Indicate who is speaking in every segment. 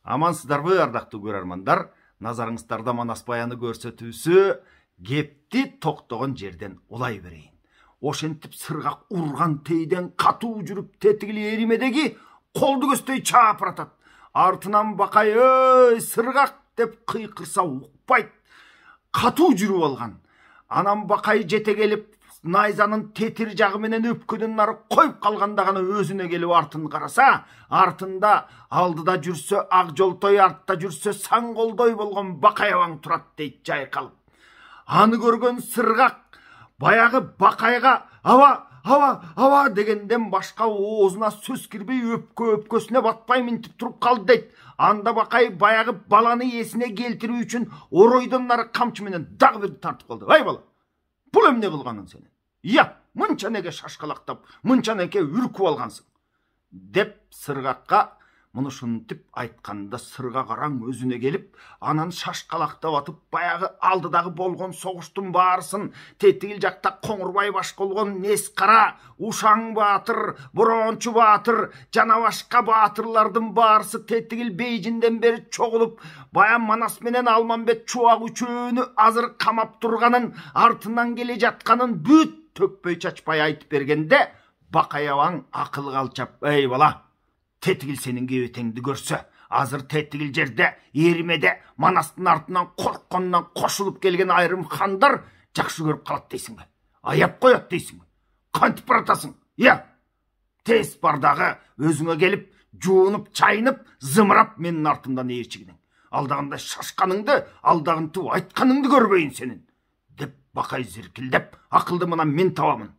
Speaker 1: Амансыздарбы, ардақты көрермандар. Назарыңыздарда Манас баяны көрсөтүүсү кепти токтогон жерден улай берейин. Ошентип сыргак урган тейден катуу жүрүп тетигили эримедеги колду көздөй чапыратат. Артынан бакай өй сыргак деп кыйкырса укпайт. Катуу жүрүп алган. Анан бакай жете келип найзанын тетир жагы менен өпкөдөн нары коюп калганда гана өзүнө келип артын караса, артында алдыда жүрсө ак жолтой, артта жүрсө саң колдой болгон бакаябаң турат дейт жайкалып. Аны көргөн сыргак баягы бакайга аба дегенден башка оозуна сөз кирбей өпкөсүнө батпай минтип туруп калды дейт. Анда бакай баягы баланы эсине келтирүү үчүн оройдон нары камчы менен дагы бир тартып калды. Ай бала, бул эмне кылганың сенин? Я, мынча неге шашкалактап, мынча неге үркүп алгансың? Деп сыргакка мынушинтип айтканда сыргак араң өзүнө келип, анан шашкалактап атып баягы алдыдагы болгон согуштун баарысын, тетигил жакта Коңурбай баш болгон Нескара, Ушаң баатыр, Борончу баатыр, жана башка баатырлардын баарысы тетигил бейжинден бери чогулуп, баян Манас менен Алмамбет чубак үчөөнү азыр камап турганын, артынан келе жатканын бүт төкпөй чачпай айтып бергенде, бакаябаң акылга алчап, эй бала, тетигил сенин кебетеңди көрсө, азыр тетигил жерде, эримеде Манастын артынан коркконунан кошулуп келген айрым хандар жакшы көрүп калат дейсиңби? Аяп коет дейсиңби? Кантип баратасың? Я, тез бар дагы өзүңө келип, жуунуп, чайынып, зымырап менин артымдан ээрчигиниң. Алдагандай шашканыңды, алдагынтып айтканыңды көрбөйүн сенин. Деп бакай зиркилдеп, акылды мына мен табамын.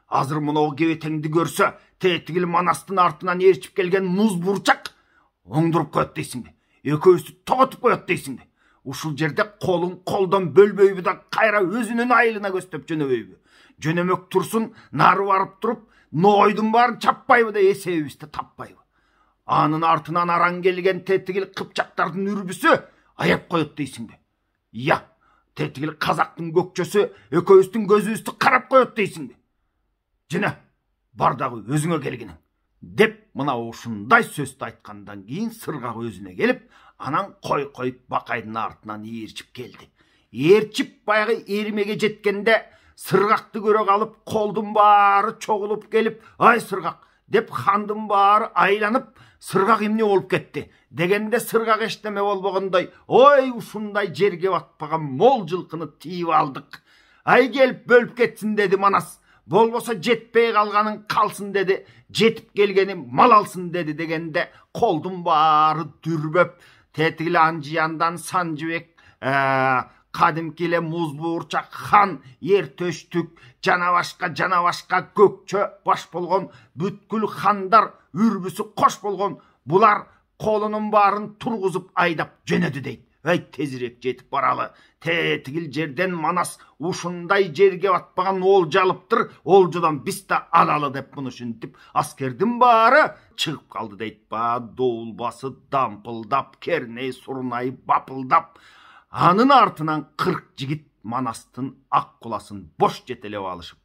Speaker 1: Азыр мынау кебетеңди көрсө, тетигил Манастын артынан ээрчип келген муз бурчак оңдуруп коет дейсиңби? Экөөбүздү тоготуп коет дейсиңби? Ушул жерде колун колдон бөлбөйбү да кайра өзүнүн айылына көздөп жөнөбөйбү? Жөнөмөк турсун, нары барып туруп, нойдун баарын чаппайбы да эсебибизди таппайбы? Анын артынан араң келген тетигил кыпчактардын үрбүсү аяп коет дейсиңби? Я, тетигил казактын көкчөсү экөөбүздүн көзүбүздү карап коет дейсиңби? Жана бар дагы өзүңө келгиниң. Деп мына ушундай сөздү айткандан кийин сыргак өзүнө келип, анан койуп бакайдын артынан ээрчип келди. Ээрчип баягы эримеге жеткенде сыргакты көрө калып, колдун баары чогулуп келип, ай сыргак деп хандын баары айланып, сыргак эмне болуп кетти дегенде сыргак эчтеме болбогондой, ой ушундай жерге батпаган мол жылкыны тийип алдык. Ай келип бөлүп кетсин деди Манас. Болбосо жетпей калганын калсын деди, жетип келгени мал алсын деди дегенде колдун баары дүрбөп, тетигил Анжияндан Санжыбек, кадимки эле муз буурчак хан, Эртөштүк, жана башка көкчө баш болгон бүткүл хандар үрбүсү кош болгон булар колунун баарын тургузуп айдап жөнөдү дейт. Ай тезирээк жетип баралы. Тетигил жерден Манас ушундай жерге батпаган олжа алыптыр. Олжадан биз да алалы деп мынушинтип аскердин баары чыгып калды дейт. Доул басы дампылдап, Керней Сурунай бапылдап. Анын артынан 40 жигит Манастын ак куласын бош жетелеп алышып,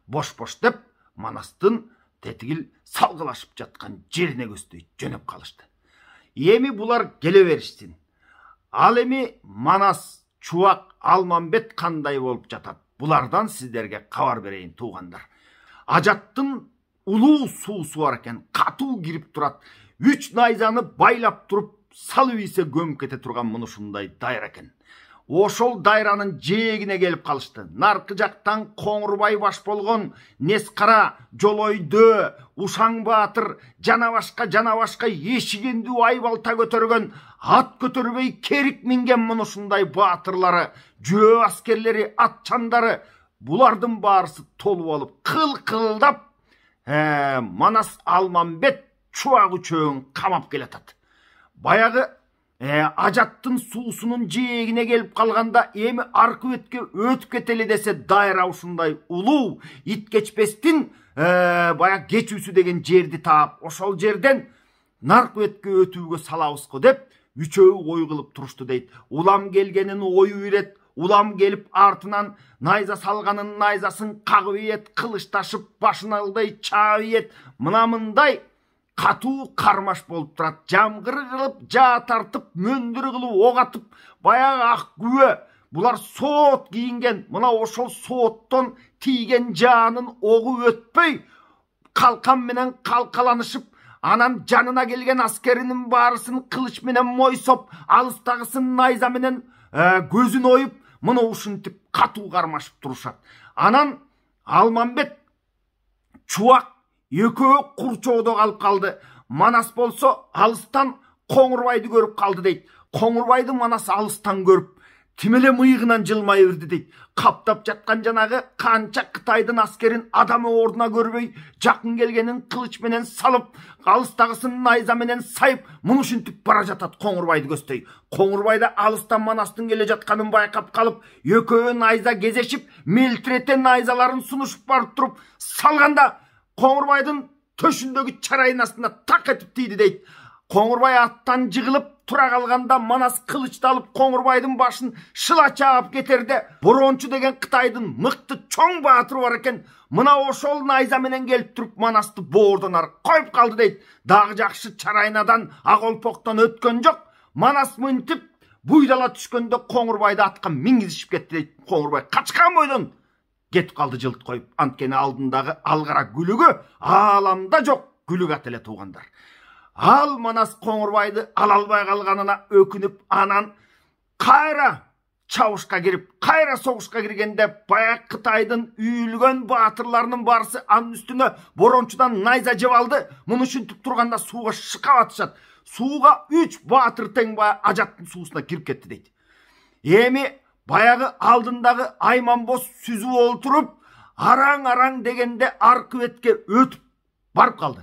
Speaker 1: бош деп Манастын тетигил салгылашып жаткан жерине көздөй жөнөп калышты. Эми булар келе беришсин. Ал эми Манас, Чубак, Алмамбет кандай болуп жатат? Булардан сиздерге кабар берейин туугандар. Ажаттын улуу суусу бар экен, катуу кирип турат. 3 найзаны байлап туруп, салып ийсе көмүп кете турган мынушундай дайра экен. Ошол дайранын жээгине келип калышты. Наркы жактан Коңурбай баш болгон Нескара, Жолойдөө, Ушаң баатыр, жана башка эшигендүү айбалта көтөргөн, ат көтөрбөй керик минген мынушундай баатырлары, жөө аскерлери, атчандары, булардын баарысы толуп алып, кыл-кылдап, Манас Алмамбет чубак үчөөн камап келатат. Баягы ажаттын суусунун жээгине келип калганда эми аркы бетке өтүп кетели десе дайра ушундай улуу ит кечпестин баягы кечүүсү деген жерди таап, ошол жерден наркы бетке өтүүгө салабыз го деп үчөө ой кылып турушту дейт. Улам келгенин ою үйрет, улам келип артынан найза салганын найзасын кагып ийет, кылыч ташып башын алдай чаап ийет. Мына мындай катуу кармаш болуп турат. Жамгыр кылып, жаа тартып, мөндүр кылып, ок атып, баягы ак күбө. Булар соот кийинген, мына ошол сооттон тийген жаанын огу өтпөй, калкан менен калкаланышып, анан жанына келген аскеринин баарысын кылыч менен мойсоп, алыстагысын найза менен көзүн оюп, мына ушинтип катуу кармашып турушат. Анан Алмамбет, Чубак экөө курчоодо калып калды. Манас болсо алыстан Коңурбайды көрүп калды дейт. Коңурбайды Манас алыстан көрүп, тимеле мыйыгынан жылмай берди дейт. Каптап жаткан жанагы канча Кытайдын аскерин адамы ордуна көрбөй, жакын келгенин кылыч менен салып, алыстагысын найза менен сайып, мунушинтип бара жатат Коңурбайды көздөй. Коңурбайды алыстан Манастын келе жатканын байкап калып, экөө найза кезешип, мелтирете найзаларын сунушуп барып туруп, салганда Коңурбайдын төшүндөгү чарайын астына так этип тийди дейт. Коңурбай аттан жыгылып тура калганда Манас кылычты алып Коңурбайдын башын шыла чаап кетерде, Борончу деген Кытайдын мыкты чоң баатыры бар экен. Мына ошол найза менен келип туруп Манасты боордон арып коюп калды дейт. Дагы жакшы чарайнадан ак олпоктон өткөн жок. Манас мынтип буйдала түшкөндө Коңурбайды атка мингизишип кетти дейт. Коңурбай качкан бойдон кетип калды жылт коюп. Анткени алдындагы алгара күлүгү ааламда жок күлүк ат эле туугандар. Ал Манас Коңурбайды ала албай калганына өкүнүп, анан кайра чабышка кирип, кайра согушка киргенде баяк Кытайдын үйүлгөн баатырларынын барысы анын үстүнө Борончудан найза жеп алды. Муну ушинтип турганда сууга шыкап атышат. Сууга 3 баатыр тең бая ажаттын суусуна кирип кетти дейт. Эми баягы алдындагы Айманбоз сүзүп олтуруп, араң дегенде аркы бетке өтүп барып калды.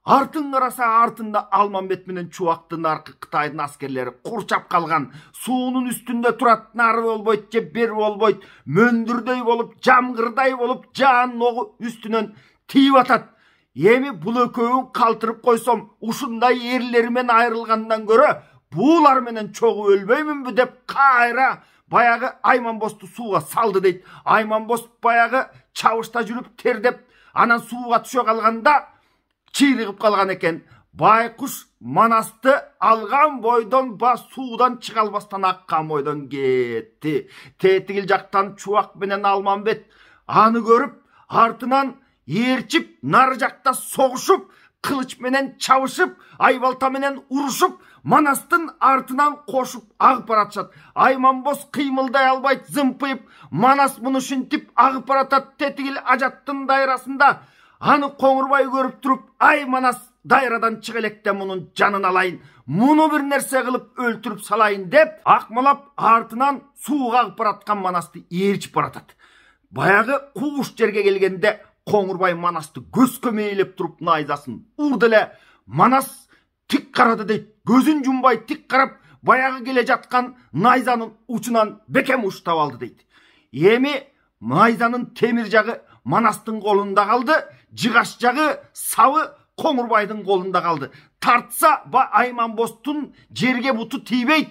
Speaker 1: Артын караса, артында Алмамбет менен Чубактын аркы Кытайдын аскерлери курчап калган. Суунун үстүндө турат, нары болбойт же бери болбойт, мөндүрдөй болуп, жамгырдай болуп, жаанын огу үстүнөн тийип атат. Эми бул экөөүн калтырып койсом, ушундай эрлеримен айрылгандан көрө, булар менен чогуу өлбөймүнбү деп кайра баягы Айманбозду сууга салды дейт. Айманбоз баягы чабышта жүрүп тердеп, анан сууга түшө калганда чыйрыгып калган экен. Байкуш Манасты алган бойдон суудан чыга албастан аккан бойдон кетти. Тетигил жактан Чубак менен Алмамбет аны көрүп, артынан ээрчип, нары жакта согушуп, кылыч менен чабышып, айбалта менен урушуп, Манастын артынан кошуп агып баратышат. Айманбоз кыймылдай албайт, зымпыйып, Манас муну ушинтип агып баратат. Тетигил ажаттын дайрасында аны Коңурбай көрүп туруп, ай Манас дайрадан чыга электе мунун жанын алайын, муну бир нерсе кылып өлтүрүп салайын деп, акмалап артынан сууга агып бараткан Манасты ээрчип баратат. Баягы кууш жерге келгенде Коңурбай Манасты көзгө мээлеп туруп найзасын урду эле. Манас тик карады дейт. Көзүн жумбай тик карап, баягы келе жаткан найзанын учунан бекем уштап алды дейт. Эми найзанын темир жагы Манастын колунда калды, жыгаш жагы сабы Коңурбайдын колунда калды. Тартса Айманбоздун жерге буту тийбейт,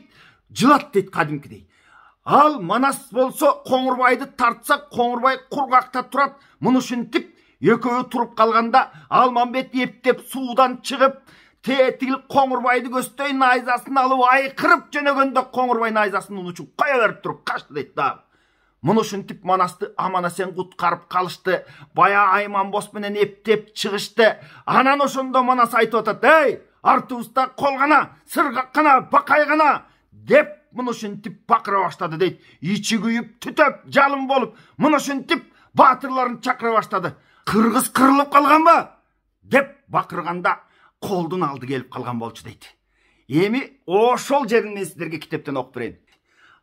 Speaker 1: жылат дейт кадимкидей. Ал Манас болсо Коңурбайды тартса, Коңурбай кургакта турат. Муну ушинтип экөө туруп калганда Алмамбет эптеп суудан чыгып, тетигил Коңурбайды көздөй найзасын алып айкырып жөнөгөндө Коңурбай найзасын учуп кое берип туруп качты дейт да. Муну ушинтип Манасты аман-эсен куткарып калышты. Бая Айманбоз менен эптеп чыгышты. Анан ошондо Манас айтып атат: "Эй, артыбызда колгана, сыргаккана, бакайгана" деп муну ушинтип бакыра баштады дейт. Ичи күйүп, түтөп, жалын болуп, муну ушинтип баатырларын чакыра баштады. "Кыргыз кырылып калганбы?" деп бакырганда колдун алды келип калган болчу дейт. Эми ошол жерин мен сиздерге китептен окуп берейин.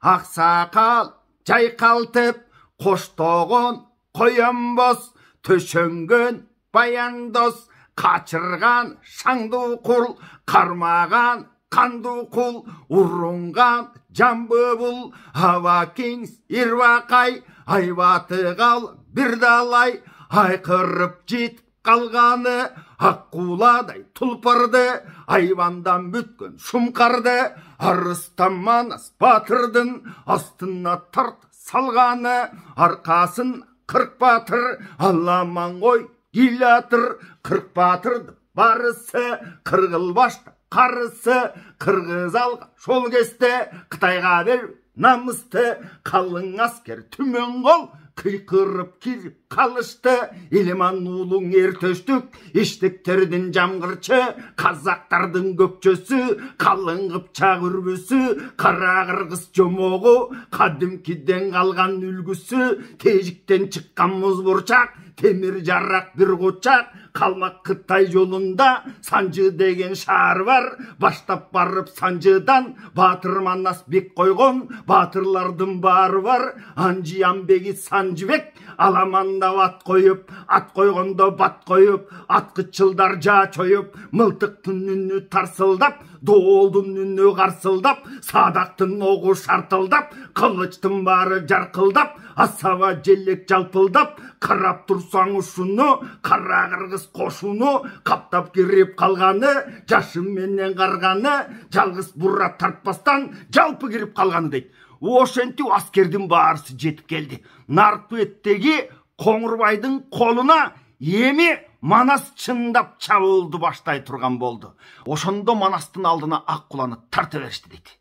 Speaker 1: Аксакал жайкалтып коштогон коянбоз, төшөнгөн баяндоз, качырган шаңдуу кул, кармаган кандуу кул, урунган жамбыбул, аба киң ирбакай, айбатыгал бирдалай, айкырып жетип калганы аккуладай тулпарды, айбандан бүткөн шумкарды, арыстан Манас батырдын астына тарт салганы, аркасын 40 батыр, аламан кой килатыр, 40 батырды барысы Қырғылбашты қарысы Қырғыз алға жол кесті, Қытайға беріп намысты, қалың аскер түмен қол қиқырып киріп қалышты. Елеман улың ертөштік, іштіктердің жамғырчы, қазақтардың көкчөсі, қалың қыпчақ үрбісі, қара қырғыз жомоғы, қадымкиден қалған үлгісі, тежіктен шыққан мұз бұршақ, темір жаррақ бір қочақ, қалмақ Қытай жолында Санжы деген шар бар. Баштап барып Санжыдан батыр Манас бек қойған, батырлардың бары бар. Анжиянбегі Санжыбек аламандап ат қойып, ат қойғанда бат қойып, атқытшылдар жа чойып, мылтықтың үні тарсылдап, доолдың үні қарсылдап, садақтың оғы шартылдап, қылычтың бары жарқылдап, асаба желек жалпылдап, қарап тұрсаң ұшыны, қара қырғыз қошуны, қаптап кіріп қалғаны, жашым менен қарғаны, жалғыз бұра тартпастан жалпы кіріп қалғаны дейді. Ошенту аскердің барысы жетіп келді. Нарпеттегі Қоңырбайдың қолына еме Манас чындап чабылды баштай тұрған болды. Ошондо Манастың алдына Аққуланы тарта берішті дейді.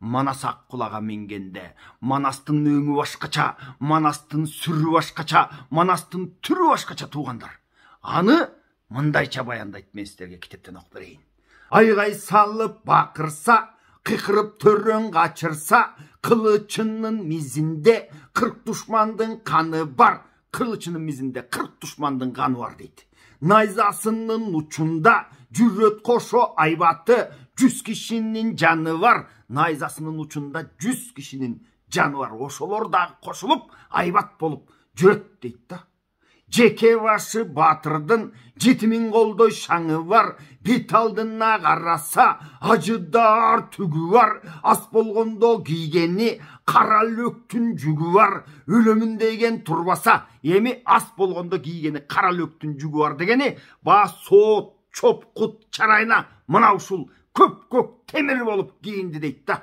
Speaker 1: Манас Аққулаға менгенде, Манастың өңі башқача, Манастың сүрі башқача, Манастың түрі башқача туғандар. Аны мындайча баяндайды, мен сіздерге китептен оқып берейін. Айғай салып бақырса, қиқырып төрін қачырса, қылычының мизінде 40 дұшмандың қаны бар. Қылычының мизінде 40 дұшмандың қаны бар дейді. Найзасының ұчында жүрет қошо айбаты, 100 кишinin жаны бар. Найзасының ұчында 100 кишinin жаны бар. Ошолордағы қошылып, айбат болып жүрет дейді. Жеке башы батырдың 7000 қолдой шаңы бар. Бет алдына қараса, ажыдар түгі бар. Ас болғондо кийгени қара löктүн жүгі бар. Өлөмүн деген турбаса, эми ас болгондо кийгени кара löктүн жүгі бар дегени, ба соот, чоп, кут чарайна мына ушул көк темир болуп кийинди дейт да.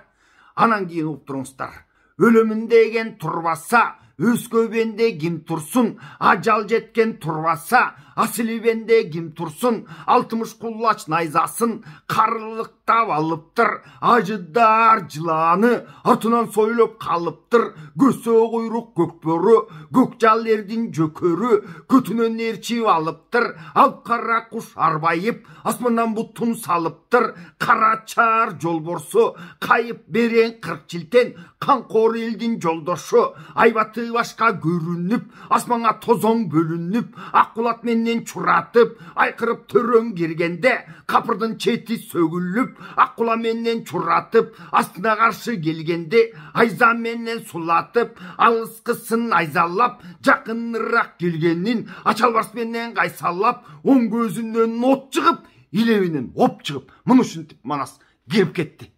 Speaker 1: Анан кийин угуп туруңуздар. Өлөмүн деген турбаса, Өскөбенде ким турсун, ажал жеткен турбаса, Асылибенде ким турсун, 60 куллач найзасын карылыктап алыптыр. Ажыдар жыланы артынан сойлоп калыптыр. Көсө куйрук көкбөрү, көкжал эрдин жөкөрү, көтүнөн ээрчип алыптыр. Ал кара куш арбайып, асмандан бутун салыптыр. Кара чаар жолборсу, кайып берен 40 жылтен, канкор элдин жолдошу, айбаты башка көрүнүп, асманга тозоң бөлүнүп, Аққулат менен чуратып, айкырып төрөң киргенде, капырдын чети сөгүлүп, Аққула менен чуратып, астына каршы келгенде, айза менен сулатып, алыскысын айзалап, жакыныраак келгенин ачалбарс менен кайсалап, оң көзүнөн от чыгып, илебинен оп чыгып, муну ушинтип Манас кирип кетти.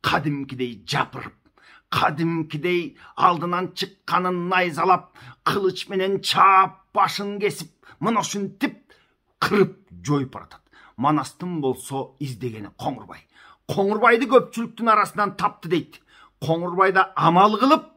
Speaker 1: Кадимкидей жапырып, кадимкидей алдынан чыкканын найзалап, кылыч менен чаап, башын кесип, мына ушинтип кырып жоюп баратат. Манастын болсо издегени Қоңырбай. Қоңырбайды көпчүлүктүн арасынан тапты дейт. Қоңырбайда амал кылып,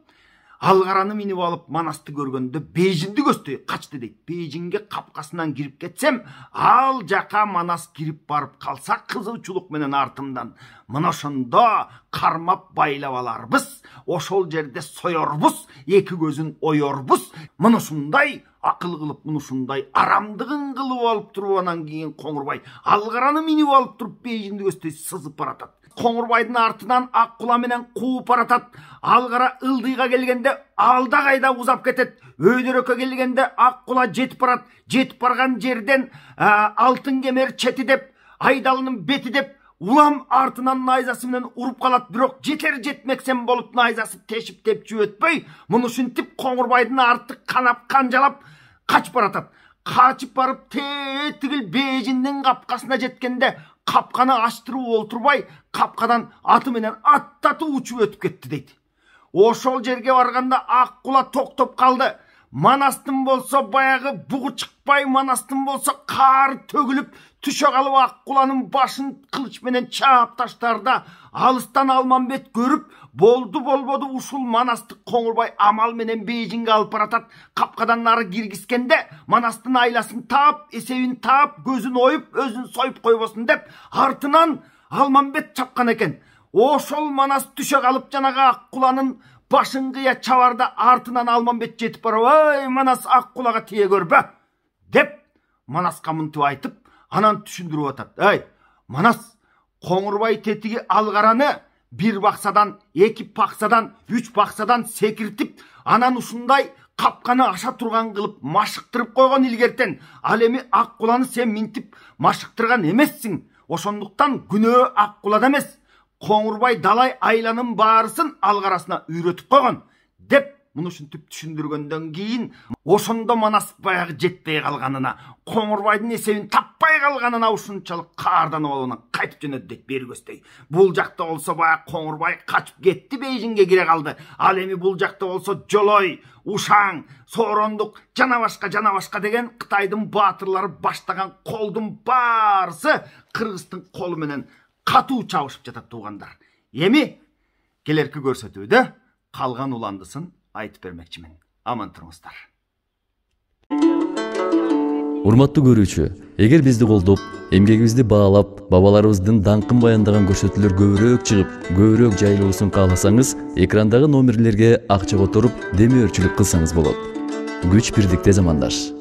Speaker 1: алгараны минип алып Манасты көргөндө Бейжинди көздөй качты дейт. Бейжинге капкасынан кирип кетсем, ал жака Манас кирип барып калса, кызылчулук менен артымдан мына ошондо кармап байлап аларбыз, ошол жерде соёрбуз, эки көзүн оёрбуз. Мына ушундай акыл кылып, мына ушундай арамдыгын кылып алып туруп, анан кийин Қоңырбай алгараны минип алып туруп Бейжинди көздөй сызып баратат. Қоңырбайдын артынан Аққула менен кууп баратат. Алгара ылдыйга келгенде алда кайда узап кетет. Өйдөрөккө келгенде Аққула жетип барат. Жетип барган жерден алтын кемер чети деп, айдалынын бети деп, улам артынан найзасы менен уруп калат. Бирок жетер жетмексем болуп найзасы тешип тепчү өтпөй, муну ушинтип Қоңырбайдын арты канап канжалап качып баратат. Качып барып тетигил Бейжиндин капкасына жеткенде, капканы ачтырып олтурбай, капкадан аты менен аттатып учуп өтүп кетти дейт. Ошол жерге барганда Аққула токтоп калды. Манастын болсо баягы бугу чыкпай, манастын болсо кар төгүлүп, түшө калып Аккуланын башын кылыч менен чаап таштарда алыстан Алмамбет көрүп, болду болбоду ушул манасты Коңурбай амал менен Бейжиңге алып баратат. Капкадан нары киргизгенде манастын айласын таап, эсебин таап, көзүн оюп, өзүн союп койбосун деп, артынан Алмамбет чапкан экен. Ошол манас түшө калып жанагы Аккуланын башын кыя чабарда артынан Алмамбет жетип барып, "Ой, манас Аккулага тие көрбө" деп манаска мынтип айтып, анан түшүндүрүп атат. "Эй, манас, Коңурбай тетиги алгараны бир баксадан, эки баксадан, үч баксадан секиртип, анан ушундай капканы аша турган кылып машыктырып койгон илгертен. Ал эми Аккуланы сен минтип машыктырган эмессиң. Ошондуктан күнөө Аккулада эмес, Коңурбай далай айланын баарысын алгарасына үйрөтүп койгон" деп мунушинтип түшүндүргөндөн кийин, ошондо манас баягы жетпей калганына, Коңурбайдын эсебин таппай калганына ушунчалык каарданып алып анан кайтып жөнөдү дейт бери көздөй. Бул жакта болсо баягы Коңурбай качып кетти, Бейжиңге кире калды. Ал эми бул жакта болсо Жолой, Ушаң, Соорондук жана башка деген Кытайдын баатырлары баштаган колдун баарысы Кыргыздын колу менен катуу чабышып жатат туугандар. Эми келерки көрсөтүүдө калган уландысын айтып бермекчимин. Аман туруңуздар.
Speaker 2: Урматтуу көрүүчү, эгер бизди колдоп, эмгегибизди баалап, бабаларыбыздын даңкын баяндаган көрсөтүүлөр көбүрөөк чыгып, көбүрөөк жайылуусун кааласаңыз, экрандагы номерлерге акча которуп, демөөрчүлүк кылсаңыз болот. Күч бирдикте замандаш.